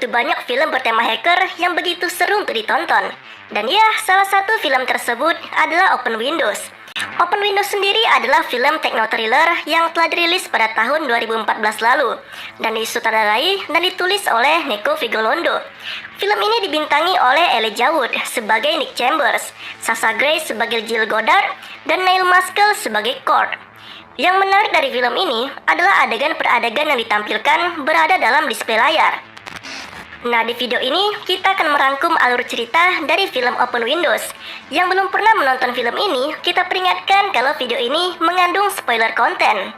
begitu banyak film bertema hacker yang begitu seru untuk ditonton. Dan ya, salah satu film tersebut adalah Open Windows. Open Windows sendiri adalah film techno-thriller yang telah dirilis pada tahun 2014 lalu dan disutradarai dan ditulis oleh Nico Vigalondo. Film ini dibintangi oleh Elijah Wood sebagai Nick Chambers, Sasha Grey sebagai Jill Goddard, dan Neil Maskell sebagai Cord. Yang menarik dari film ini adalah adegan per adegan yang ditampilkan berada dalam display layar. Nah, di video ini kita akan merangkum alur cerita dari film Open Windows. Yang belum pernah menonton film ini, kita peringatkan kalau video ini mengandung spoiler konten.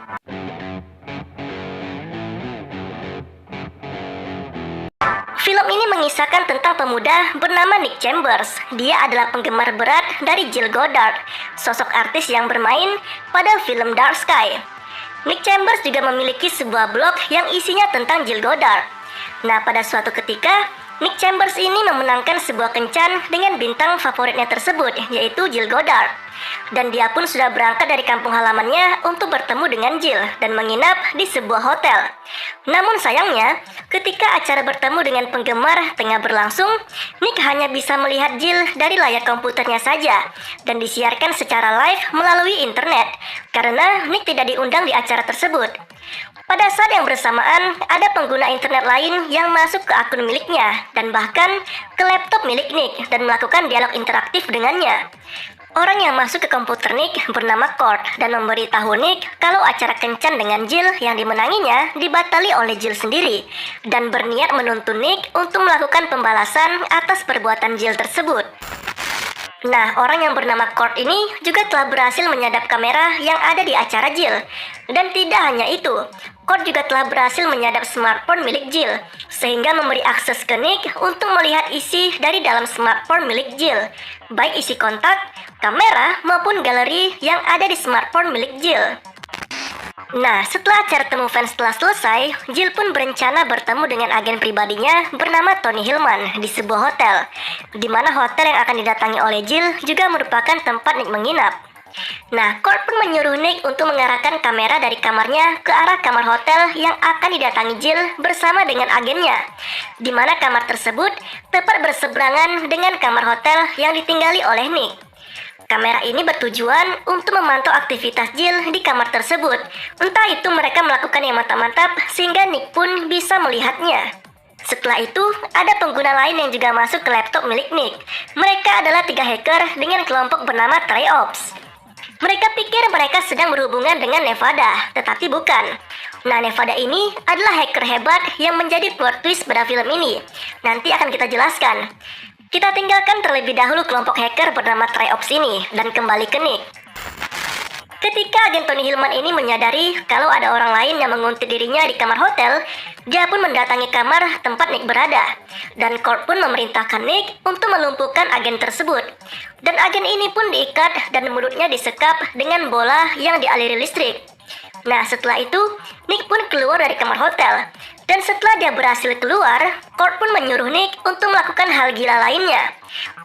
Film ini mengisahkan tentang pemuda bernama Nick Chambers. Dia adalah penggemar berat dari Jill Goddard, sosok artis yang bermain pada film Dark Sky. Nick Chambers juga memiliki sebuah blog yang isinya tentang Jill Goddard. Nah, pada suatu ketika, Nick Chambers ini memenangkan sebuah kencan dengan bintang favoritnya tersebut, yaitu Jill Goddard. Dan dia pun sudah berangkat dari kampung halamannya untuk bertemu dengan Jill dan menginap di sebuah hotel. Namun sayangnya, ketika acara bertemu dengan penggemar tengah berlangsung, Nick hanya bisa melihat Jill dari layar komputernya saja dan disiarkan secara live melalui internet karena Nick tidak diundang di acara tersebut. Pada saat yang bersamaan, ada pengguna internet lain yang masuk ke akun miliknya dan bahkan ke laptop milik Nick dan melakukan dialog interaktif dengannya. Orang yang masuk ke komputer Nick bernama Cord dan memberitahu Nick kalau acara kencan dengan Jill yang dimenanginya dibatali oleh Jill sendiri dan berniat menuntun Nick untuk melakukan pembalasan atas perbuatan Jill tersebut. Nah, orang yang bernama Cord ini juga telah berhasil menyadap kamera yang ada di acara Jill. Dan tidak hanya itu, Cord juga telah berhasil menyadap smartphone milik Jill, sehingga memberi akses ke Nick untuk melihat isi dari dalam smartphone milik Jill, baik isi kontak, kamera, maupun galeri yang ada di smartphone milik Jill. Nah, setelah acara temu fans telah selesai, Jill pun berencana bertemu dengan agen pribadinya bernama Tony Hillman di sebuah hotel, di mana hotel yang akan didatangi oleh Jill juga merupakan tempat Nick menginap. Nah, Cord pun menyuruh Nick untuk mengarahkan kamera dari kamarnya ke arah kamar hotel yang akan didatangi Jill bersama dengan agennya, di mana kamar tersebut tepat berseberangan dengan kamar hotel yang ditinggali oleh Nick. Kamera ini bertujuan untuk memantau aktivitas Jill di kamar tersebut. Entah itu mereka melakukan yang mantap-mantap sehingga Nick pun bisa melihatnya. Setelah itu, ada pengguna lain yang juga masuk ke laptop milik Nick. Mereka adalah 3 hacker dengan kelompok bernama Triops. Mereka pikir mereka sedang berhubungan dengan Nevada, tetapi bukan. Nah, Nevada ini adalah hacker hebat yang menjadi plot twist pada film ini. Nanti akan kita jelaskan. Kita tinggalkan terlebih dahulu kelompok hacker bernama Triops ini dan kembali ke Nick. Ketika agen Tony Hillman ini menyadari kalau ada orang lain yang menguntit dirinya di kamar hotel, dia pun mendatangi kamar tempat Nick berada. Dan Cord pun memerintahkan Nick untuk melumpuhkan agen tersebut. Dan agen ini pun diikat dan mulutnya disekap dengan bola yang dialiri listrik. Nah, setelah itu, Nick pun keluar dari kamar hotel. Dan setelah dia berhasil keluar, Cord pun menyuruh Nick untuk melakukan hal gila lainnya.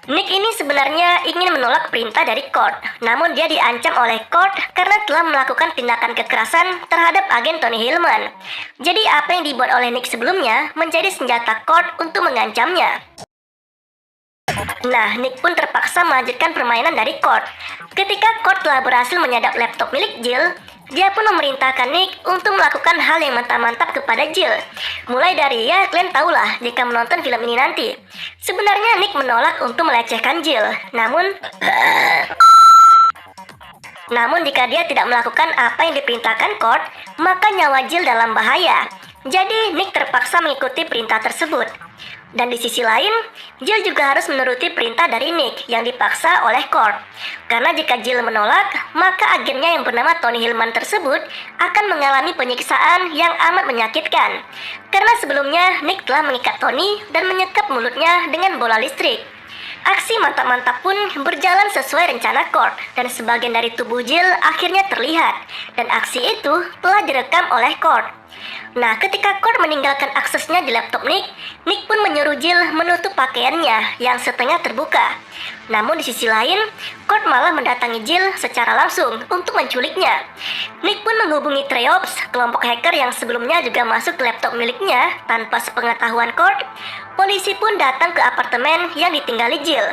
Nick ini sebenarnya ingin menolak perintah dari Cord, namun dia diancam oleh Cord karena telah melakukan tindakan kekerasan terhadap agen Tony Hillman. Jadi apa yang dibuat oleh Nick sebelumnya menjadi senjata Cord untuk mengancamnya. Nah, Nick pun terpaksa melanjutkan permainan dari Cord. Ketika Cord telah berhasil menyadap laptop milik Jill, dia pun memerintahkan Nick untuk melakukan hal yang mantap-mantap kepada Jill. Mulai dari, ya kalian tahulah jika menonton film ini nanti. Sebenarnya Nick menolak untuk melecehkan Jill. Namun jika dia tidak melakukan apa yang diperintahkan Cord, maka nyawa Jill dalam bahaya. Jadi Nick terpaksa mengikuti perintah tersebut. Dan di sisi lain, Jill juga harus menuruti perintah dari Nick yang dipaksa oleh Cord. Karena jika Jill menolak, maka agennya yang bernama Tony Hillman tersebut akan mengalami penyiksaan yang amat menyakitkan. Karena sebelumnya Nick telah mengikat Tony dan menyekap mulutnya dengan bola listrik. Aksi mantap-mantap pun berjalan sesuai rencana Kurt, dan sebagian dari tubuh Jill akhirnya terlihat, dan aksi itu telah direkam oleh Kurt. Nah, ketika Kurt meninggalkan aksesnya di laptop Nick, Nick pun menyuruh Jill menutup pakaiannya yang setengah terbuka. Namun di sisi lain, Kurt malah mendatangi Jill secara langsung untuk menculiknya. Nick pun menghubungi Treops, kelompok hacker yang sebelumnya juga masuk ke laptop miliknya tanpa sepengetahuan Kurt. Polisi pun datang ke apartemen yang ditinggali Jill.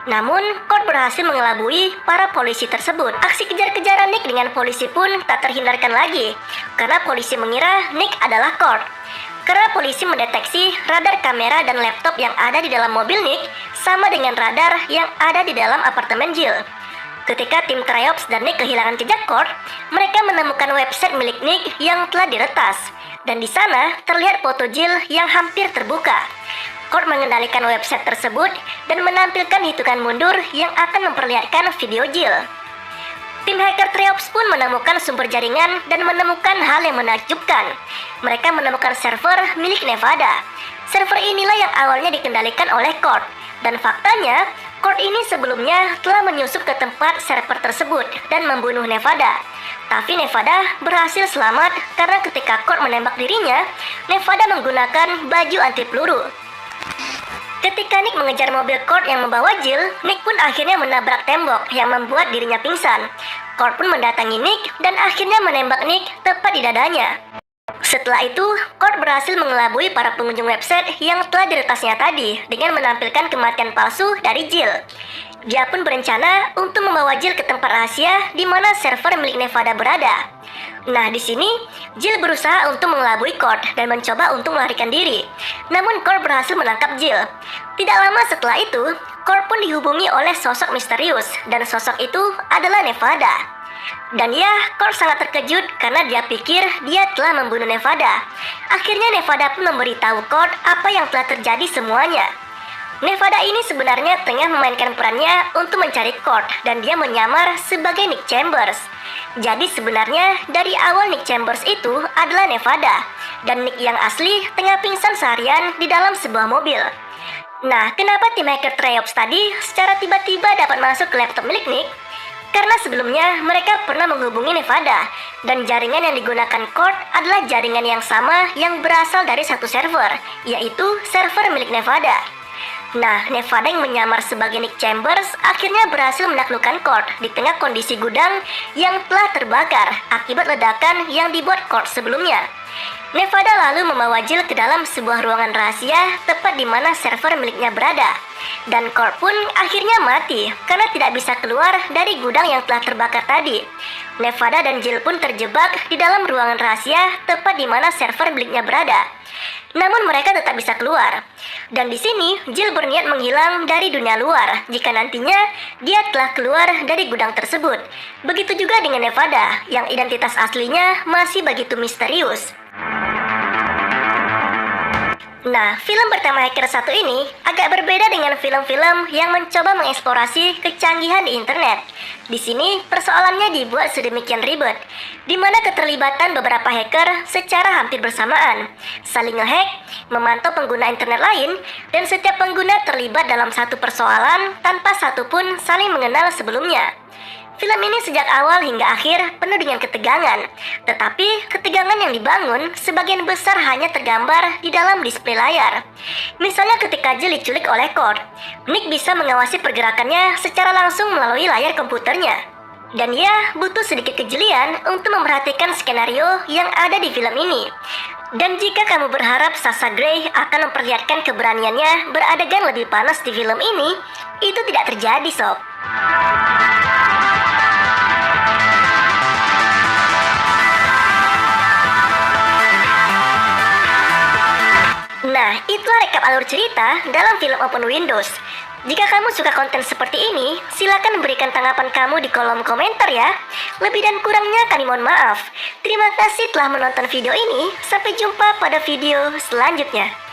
Namun, Kurt berhasil mengelabui para polisi tersebut. Aksi kejar-kejaran Nick dengan polisi pun tak terhindarkan lagi, karena polisi mengira Nick adalah Kurt. Karena polisi mendeteksi radar kamera dan laptop yang ada di dalam mobil Nick sama dengan radar yang ada di dalam apartemen Jill. Ketika tim Treops dan Nick kehilangan jejak Kurt, mereka menemukan website milik Nick yang telah diretas. Dan di sana terlihat foto Jill yang hampir terbuka. Kurt mengendalikan website tersebut dan menampilkan hitungan mundur yang akan memperlihatkan video Jill. Tim hacker Treops pun menemukan sumber jaringan dan menemukan hal yang menakjubkan. Mereka menemukan server milik Nevada. Server inilah yang awalnya dikendalikan oleh Kurt. Dan faktanya, Kurt ini sebelumnya telah menyusup ke tempat server tersebut dan membunuh Nevada. Tapi Nevada berhasil selamat karena ketika Kurt menembak dirinya, Nevada menggunakan baju anti peluru. Ketika Nick mengejar mobil Kurt yang membawa Jill, Nick pun akhirnya menabrak tembok yang membuat dirinya pingsan. Kurt pun mendatangi Nick dan akhirnya menembak Nick tepat di dadanya. Setelah itu, Kurt berhasil mengelabui para pengunjung website yang telah diretasnya tadi dengan menampilkan kematian palsu dari Jill. Dia pun berencana untuk membawa Jill ke tempat rahasia di mana server milik Nevada berada. Nah, di sini Jill berusaha untuk mengelabui Kurt dan mencoba untuk melarikan diri. Namun Kurt berhasil menangkap Jill. Tidak lama setelah itu, Kurt pun dihubungi oleh sosok misterius dan sosok itu adalah Nevada. Dan ya, Kurt sangat terkejut karena dia pikir dia telah membunuh Nevada. Akhirnya Nevada pun memberitahu Kurt apa yang telah terjadi semuanya. Nevada ini sebenarnya tengah memainkan perannya untuk mencari Kurt dan dia menyamar sebagai Nick Chambers. Jadi sebenarnya dari awal Nick Chambers itu adalah Nevada dan Nick yang asli tengah pingsan seharian di dalam sebuah mobil. Nah, kenapa tim hacker Treops tadi secara tiba-tiba dapat masuk ke laptop milik Nick? Karena sebelumnya mereka pernah menghubungi Nevada dan jaringan yang digunakan Kurt adalah jaringan yang sama yang berasal dari satu server, yaitu server milik Nevada. Nah, Nevada yang menyamar sebagai Nick Chambers akhirnya berhasil menaklukkan Kurt di tengah kondisi gudang yang telah terbakar akibat ledakan yang dibuat Kurt sebelumnya. Nevada lalu membawa Jill ke dalam sebuah ruangan rahasia tepat di mana server miliknya berada. Dan Kurt pun akhirnya mati karena tidak bisa keluar dari gudang yang telah terbakar tadi. Nevada dan Jill pun terjebak di dalam ruangan rahasia tepat di mana server miliknya berada. Namun mereka tetap bisa keluar. Dan di sini Jill berniat menghilang dari dunia luar jika nantinya dia telah keluar dari gudang tersebut. Begitu juga dengan Nevada yang identitas aslinya masih begitu misterius. Nah, film bertema Hacker 1 ini agak berbeda dengan film-film yang mencoba mengeksplorasi kecanggihan di internet. Di sini, persoalannya dibuat sedemikian ribet, di mana keterlibatan beberapa hacker secara hampir bersamaan, saling ngehack, memantau pengguna internet lain, dan setiap pengguna terlibat dalam satu persoalan tanpa satupun saling mengenal sebelumnya. Film ini sejak awal hingga akhir penuh dengan ketegangan, tetapi ketegangan yang dibangun sebagian besar hanya tergambar di dalam display layar. Misalnya ketika Jill diculik oleh Kurt, Nick bisa mengawasi pergerakannya secara langsung melalui layar komputernya. Dan ya, butuh sedikit kejelian untuk memperhatikan skenario yang ada di film ini. Dan jika kamu berharap Sasha Grey akan memperlihatkan keberaniannya beradegan lebih panas di film ini, itu tidak terjadi, sob. Nah, itulah rekap alur cerita dalam film Open Windows. Jika kamu suka konten seperti ini, silakan berikan tanggapan kamu di kolom komentar ya. Lebih dan kurangnya kami mohon maaf. Terima kasih telah menonton video ini. Sampai jumpa pada video selanjutnya.